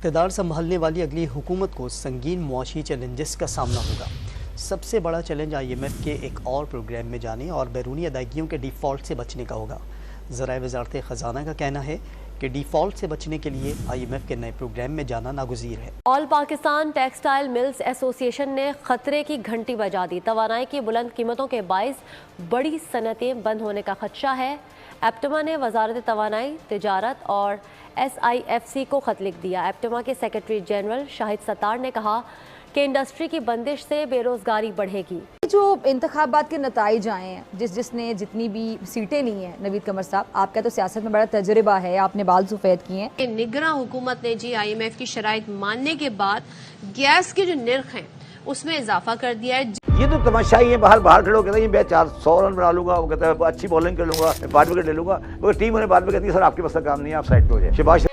اقتدار سنبھالنے والی اگلی حکومت کو سنگین معاشی چیلنجز کا سامنا ہوگا۔ سب سے بڑا چیلنج IMF کے ایک اور پروگرام میں جانے اور بیرونی ادائیگیوں کے ڈیفالٹ سے بچنے کا ہوگا۔ ذرائع وزارت خزانہ کا کہنا ہے کہ ڈیفالٹ سے بچنے کے لیے IMF کے نئے پروگرام میں جانا ناگزیر ہے۔ آل پاکستان ٹیکسٹائل ملز ایسوسی ایشن نے خطرے کی گھنٹی بجا دی۔ توانائی کی بلند قیمتوں کے باعث بڑی صنعتیں بند ہونے کا خدشہ ہے۔ ایپٹما نے وزارت توانائی، تجارت اور SIFC کو خط لکھ دیا۔ ایپٹما کے سیکرٹری جنرل شاہد ستار نے کہا کہ انڈسٹری کی بندش سے بے روزگاری بڑھے گی۔ جو انتخابات کے نتائج آئے ہیں، جس نے جتنی بھی سیٹیں لی ہیں، نوید قمر صاحب آپ کا تو سیاست میں بڑا تجربہ ہے، آپ نے بال سفید کیے ہیں۔ نگراں حکومت نے IMF کی شرائط ماننے کے بعد گیس کے جو نرخ ہیں اس میں اضافہ کر دیا ہے۔ یہ تو تماشائی ہیں، باہر کھڑے ہو کہتے ہیں میں 400 رن بنا لوں گا، وہ کہتا ہے اچھی بولنگ کر لوں گا، 5 وکٹ لے لوں گا، مگر ٹیم انہیں بعد میں کہتی ہے سر آپ کے بس کا کام نہیں ہے، آپ سائڈ پہ ہو جائیں۔ شہباز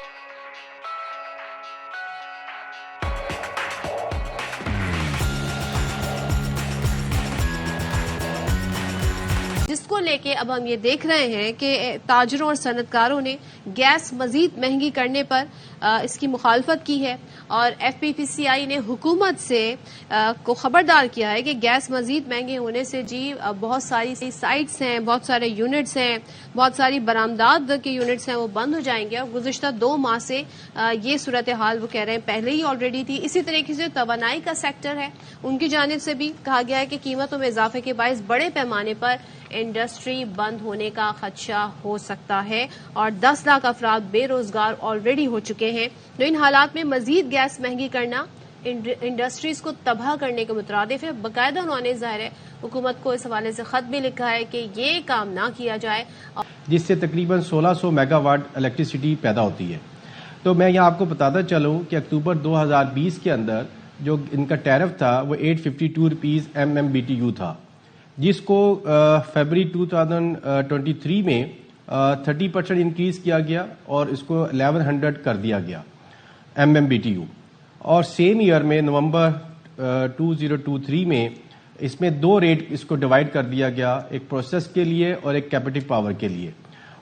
جس کو لے کے اب ہم یہ دیکھ رہے ہیں کہ تاجروں اور صنعت کاروں نے گیس مزید مہنگی کرنے پر اس کی مخالفت کی ہے اور FPPCI نے حکومت سے کو خبردار کیا ہے کہ گیس مزید مہنگے ہونے سے بہت ساری سائٹس ہیں، بہت سارے یونٹس ہیں، بہت ساری برآمدات کے یونٹس ہیں، وہ بند ہو جائیں گے۔ اور گزشتہ 2 ماہ سے یہ صورتحال وہ کہہ رہے ہیں پہلے ہی آلریڈی تھی۔ اسی طریقے سے توانائی کا سیکٹر ہے، ان کی جانب سے بھی کہا گیا ہے کہ قیمتوں میں اضافے کے باعث بڑے پیمانے پر انڈسٹری بند ہونے کا خدشہ ہو سکتا ہے اور 10 لاکھ افراد بے روزگار آلریڈی ہو چکے ہیں۔ تو ان حالات میں مزید گیس مہنگی کرنا انڈسٹریز کو تباہ کرنے کے مترادف ہے۔ باقاعدہ انہوں نے ظاہر ہے حکومت کو اس حوالے سے خط بھی لکھا ہے کہ یہ کام نہ کیا جائے، جس سے تقریباً 1600 میگا واٹ الیکٹریسٹی پیدا ہوتی ہے۔ تو میں یہاں آپ کو بتاتا چلوں کہ اکتوبر 2020 کے اندر جو ان کا ٹیرف تھا وہ 852 روپیز MMBTU تھا، جس کو فیبری 2023 میں 30% انکریز کیا گیا اور اس کو 1100 کر دیا گیا MMBTU۔ اور سیم ایئر میں نومبر 2023 میں اس میں 2 ریٹ اس کو ڈیوائڈ کر دیا گیا، ایک پروسیس کے لیے اور ایک کیپیٹو پاور کے لیے۔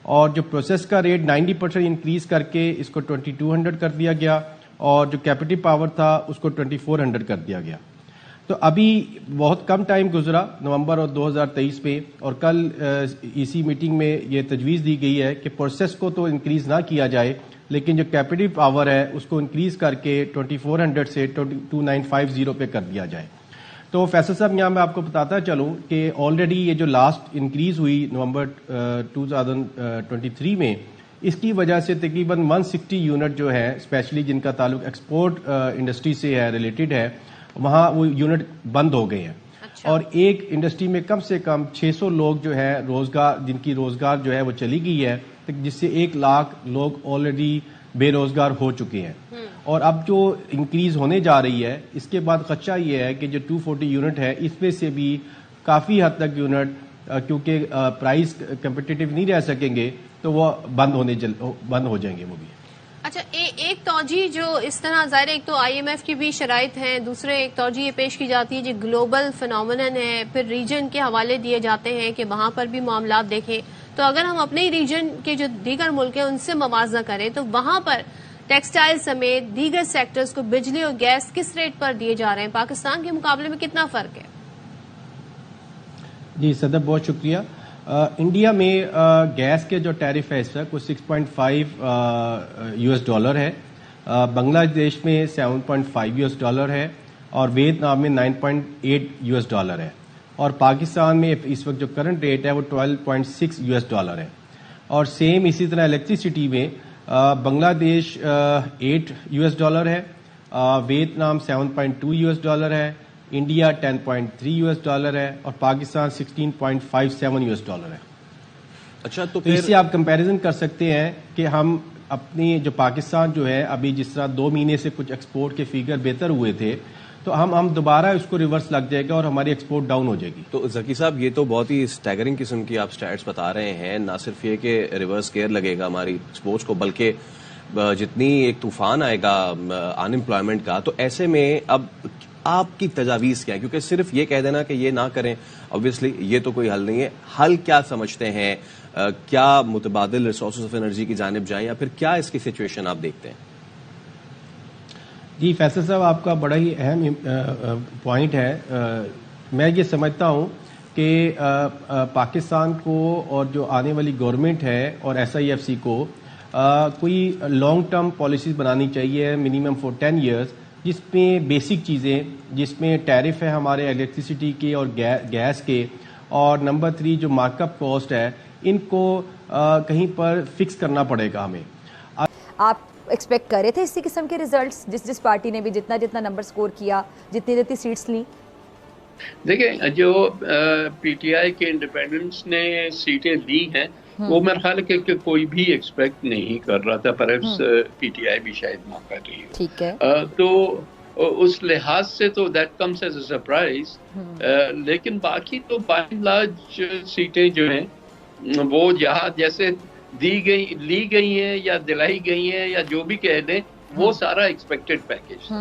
اور جو پروسیس کا ریٹ 90% انکریز کر کے اس کو 2200 کر دیا گیا اور جو کیپیٹو پاور تھا اس کو 2400 کر دیا گیا۔ تو ابھی بہت کم ٹائم گزرا نومبر اور 2023 پہ، اور کل EC میٹنگ میں یہ تجویز دی گئی ہے کہ پروسیس کو تو انکریز نہ کیا جائے، لیکن جو کیپیٹو پاور ہے اس کو انکریز کر کے 2400 سے 2950 پہ کر دیا جائے۔ تو فیصل صاحب یہاں میں آپ کو بتاتا چلوں کہ آلریڈی یہ جو لاسٹ انکریز ہوئی نومبر 2023 میں، اس کی وجہ سے تقریباً 160 یونٹ جو ہے اسپیشلی جن کا تعلق ایکسپورٹ انڈسٹری سے ہے، ریلیٹڈ ہے، وہاں وہ یونٹ بند ہو گئے ہیں۔ اور ایک انڈسٹری میں کم سے کم 600 لوگ جو ہے روزگار، جن کی روزگار جو ہے وہ چلی گئی ہے، جس سے 1 لاکھ لوگ آلریڈی بے روزگار ہو چکے ہیں۔ اور اب جو انکریز ہونے جا رہی ہے اس کے بعد خدشہ یہ ہے کہ جو 240 یونٹ ہے اس میں سے بھی کافی حد تک یونٹ کیونکہ پرائز کمپیٹیٹیو نہیں رہ سکیں گے تو وہ بند ہو جائیں گے وہ بھی۔ اچھا، ایک توجہ جو اس طرح ظاہر ہے، ایک تو IMF کی بھی شرائط ہیں، دوسرے ایک توجہ یہ پیش کی جاتی ہے جو گلوبل فنومینن ہے، پھر ریجن کے حوالے دیے جاتے ہیں کہ وہاں پر بھی معاملات دیکھیں۔ تو اگر ہم اپنے ہی ریجن کے جو دیگر ملک ہیں ان سے موازنہ کریں تو وہاں پر ٹیکسٹائل سمیت دیگر سیکٹرز کو بجلی اور گیس کس ریٹ پر دیے جا رہے ہیں؟ پاکستان کے مقابلے میں کتنا فرق ہے؟ جی صدر بہت شکریہ۔ انڈیا میں گیس کے جو ٹیرف ہے اس وقت وہ $6.5 ہے، بنگلہ دیش میں $7.5 ہے اور ویتنام میں $9.8 ہے، اور پاکستان میں اس وقت جو کرنٹ ریٹ ہے وہ $12.6 ہے۔ اور سیم اسی طرح الیکٹریسٹی میں بنگلہ دیش $8 ہے، ویتنام $7.2 ہے، انڈیا $10.3 ہے اور پاکستان $16.57 ہے۔ اچھا، تو اس سے آپ کمپیریزن کر سکتے ہیں کہ ہم اپنی جو پاکستان جو ہے ابھی جس طرح 2 مہینے سے کچھ ایکسپورٹ کے فیگر بہتر ہوئے تھے، تو ہم دوبارہ اس کو ریورس لگ جائے گا اور ہماری ایکسپورٹ ڈاؤن ہو جائے گی۔ تو ذکی صاحب یہ تو بہت ہی اسٹیگرنگ قسم کی آپ سٹیٹس بتا رہے ہیں، نہ صرف یہ کہ ریورس گیئر لگے گا ہماری ایکسپورٹس کو، بلکہ جتنی ایک طوفان آئے گا ان امپلائمنٹ کا، تو ایسے میں اب آپ کی تجاویز کیا ہے؟ کیونکہ صرف یہ کہہ دینا کہ یہ نہ کریں obviously یہ تو کوئی حل نہیں ہے، حل کیا سمجھتے ہیں؟ کیا متبادل ریسورسز آف انرجی کی جانب جائیں یا پھر کیا اس کی سچویشن آپ دیکھتے ہیں؟ جی فیصل صاحب آپ کا بڑا ہی اہم پوائنٹ ہے. میں یہ سمجھتا ہوں کہ پاکستان کو اور جو آنے والی گورنمنٹ ہے اور SIFC کو کوئی لانگ ٹرم پالیسیز بنانی چاہیے منیمم فور 10 ایئرس، جس میں بیسک چیزیں، جس میں ٹیرف ہے ہمارے الیکٹریسٹی کے اور گیس کے، اور نمبر 3 جو مارک اپ کاسٹ ہے، ان کو کہیں پر فکس کرنا پڑے گا ہمیں. آپ ایکسپیکٹ کر رہے تھے اسی قسم کے ریزلٹس جس پارٹی نے بھی جتنا نمبر سکور کیا، جتنی سیٹس لیں؟ دیکھیں جو پی ٹی آئی کے انڈیپینڈنس نے سیٹیں لی ہیں وہ میرا خیال ہے کہ کوئی بھی ایکسپیکٹ نہیں کر رہا تھا. پرہیپس پی ٹی آئی بھی شاید نہ کر رہی ہو. ٹھیک ہے. تو اس لحاظ سے تو that comes as a surprise. لیکن باقی تو بائی اینڈ لارج سیٹیں جو ہیں وہ یہاں جیسے لی گئی ہیں یا دلائی گئی ہیں یا جو بھی کہہ دیں، وہ سارا ایکسپیکٹڈ پیکیج.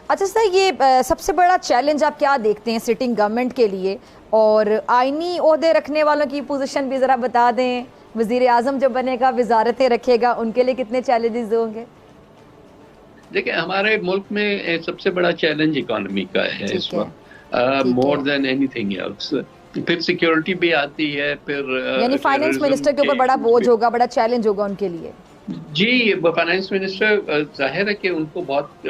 اچھا سر، یہ سب سے بڑا چیلنج آپ کیا دیکھتے ہیں سٹنگ گورنمنٹ کے لیے؟ اور آئینی عہدے رکھنے والوں کی پوزیشن بھی ذرا بتا دیں. وزیر اعظم جو بنے گا، وزارتیں رکھے گا، ان کے لیے کتنے چیلنجز ہوں گے؟ دیکھیں ہمارے ملک میں سب سے بڑا چیلنج اکانومی کا ہے اس وقت، مور دین اینی تھنگ ایلس. پھر سیکیورٹی بھی آتی ہے، پھر یعنی فائنانس منسٹر کے اوپر بڑا بوجھ ہوگا، بڑا چیلنج ہوگا ان کے لیے. جی فائنانس منسٹر ظاہر ہے کہ ان کو بہت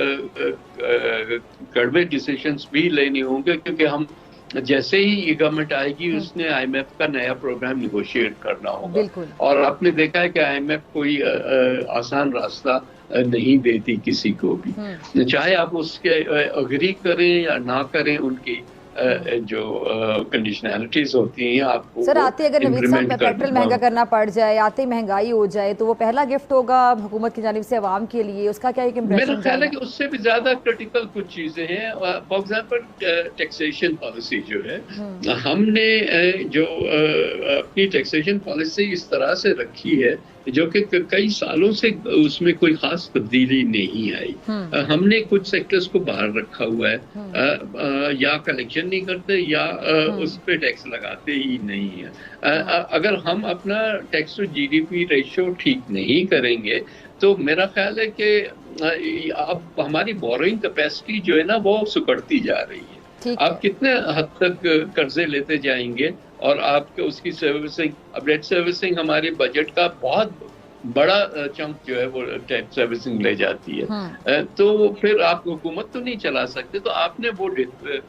کڑوے ڈیسیشنز بھی لینے ہوں گے، کیونکہ ہم جیسے ہی یہ گورنمنٹ آئے گی اس نے IMF کا نیا پروگرام نیگوشیٹ کرنا ہوگا. اور آپ نے دیکھا ہے کہ IMF کوئی آسان راستہ نہیں دیتی کسی کو بھی، چاہے آپ اس کے اگری کریں یا نہ کریں. ان کی جو کنڈیشنالٹیز ہوتی ہیں آپ کو سر آتے اگر نوید صاحب پیٹرول مہنگا کرنا پڑ جائے، آتے مہنگائی ہو جائے، تو وہ پہلا گفٹ ہوگا حکومت کی جانب سے عوام کے لیے. اس کا کیا ایک امپریشن؟ میرا خیال ہے کہ اس سے بھی زیادہ کرٹیکل کچھ چیزیں ہیں. فار ایگزامپل ٹیکسیشن پالیسی جو ہے، ہم نے جو اپنی ٹیکسیشن پالیسی اس طرح سے رکھی ہے جو کہ کئی سالوں سے اس میں کوئی خاص تبدیلی نہیں آئی. ہم نے کچھ سیکٹرز کو باہر رکھا ہوا ہے، یا کلیکشن نہیں کرتے یا اس پہ ٹیکس لگاتے ہی نہیں ہے. اگر ہم اپنا ٹیکس ٹو GDP ریشو ٹھیک نہیں کریں گے تو میرا خیال ہے کہ اب ہماری بورنگ کیپیسٹی جو ہے نا وہ سکڑتی جا رہی ہے. آپ کتنے حد تک قرضے لیتے جائیں گے اور آپ کے اس کی سروسنگ، اب ڈیٹ سروسنگ ہمارے بجٹ کا بہت بڑا چنک جو ہے وہ ڈیٹ سروسنگ لے جاتی ہے. تو پھر آپ حکومت تو نہیں چلا سکتے. تو آپ نے وہ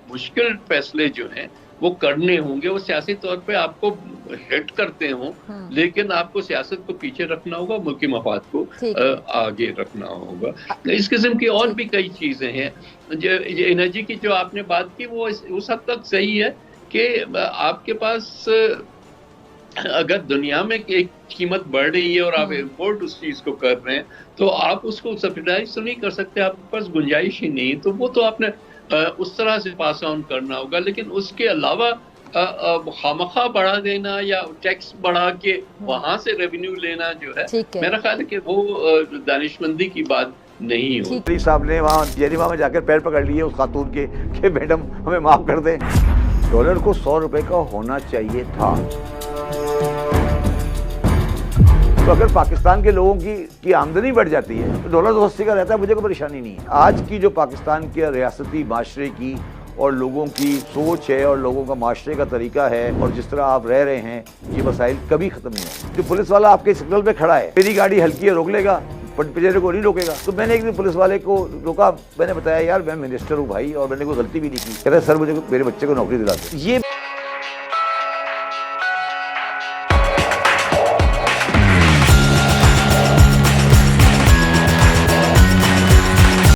مشکل فیصلے جو ہیں وہ کرنے ہوں گے. وہ سیاسی طور پہ آپ کو ہٹ کرتے ہوں، لیکن آپ کو سیاست کو پیچھے رکھنا ہوگا، ملکی مفاد کو آگے رکھنا ہوگا. اس قسم کی اور بھی کئی چیزیں ہیں. انرجی کی جو آپ نے بات کی وہ اس حد تک صحیح ہے کہ آپ کے پاس اگر دنیا میں ایک قیمت بڑھ رہی ہے اور آپ امپورٹ اس چیز کو کر رہے ہیں تو آپ اس کو سبسیڈائز تو نہیں کر سکتے، آپ کے پاس گنجائش ہی نہیں. تو وہ تو آپ نے اس طرح سے پاس آن کرنا ہوگا. لیکن اس کے علاوہ خامخواہ بڑھا دینا یا ٹیکس بڑھا کے وہاں سے ریونیو لینا جو ہے، میرا خیال ہے کہ وہ دانشمندی کی بات نہیں ہوگی. علی صاحب نے وہاں جیریما میں جا کر پیر پکڑ لیے اس خاتون کے کہ میڈم ہمیں معاف کر دیں. ڈالر کو 100 روپے کا ہونا چاہیے تھا. تو اگر پاکستان کے لوگوں کی آمدنی بڑھ جاتی ہے تو ڈالر 280 کا رہتا ہے، مجھے کوئی پریشانی نہیں ہے. آج کی جو پاکستان کے ریاستی معاشرے کی اور لوگوں کی سوچ ہے اور لوگوں کا معاشرے کا طریقہ ہے اور جس طرح آپ رہ رہے ہیں، یہ مسائل کبھی ختم نہیں ہوں. جو پولیس والا آپ کے سگنل پہ کھڑا ہے، میری گاڑی ہلکی ہے روک لے گا، پجیرے کو نہیں روکے گا. تو میں نے ایک دن پولیس والے کو روکا، میں نے بتایا یار میں منسٹر ہوں بھائی اور میں نے کوئی غلطی بھی نہیں کی. کہتا ہے سر مجھے میرے بچے کو نوکری دلا دیں. یہ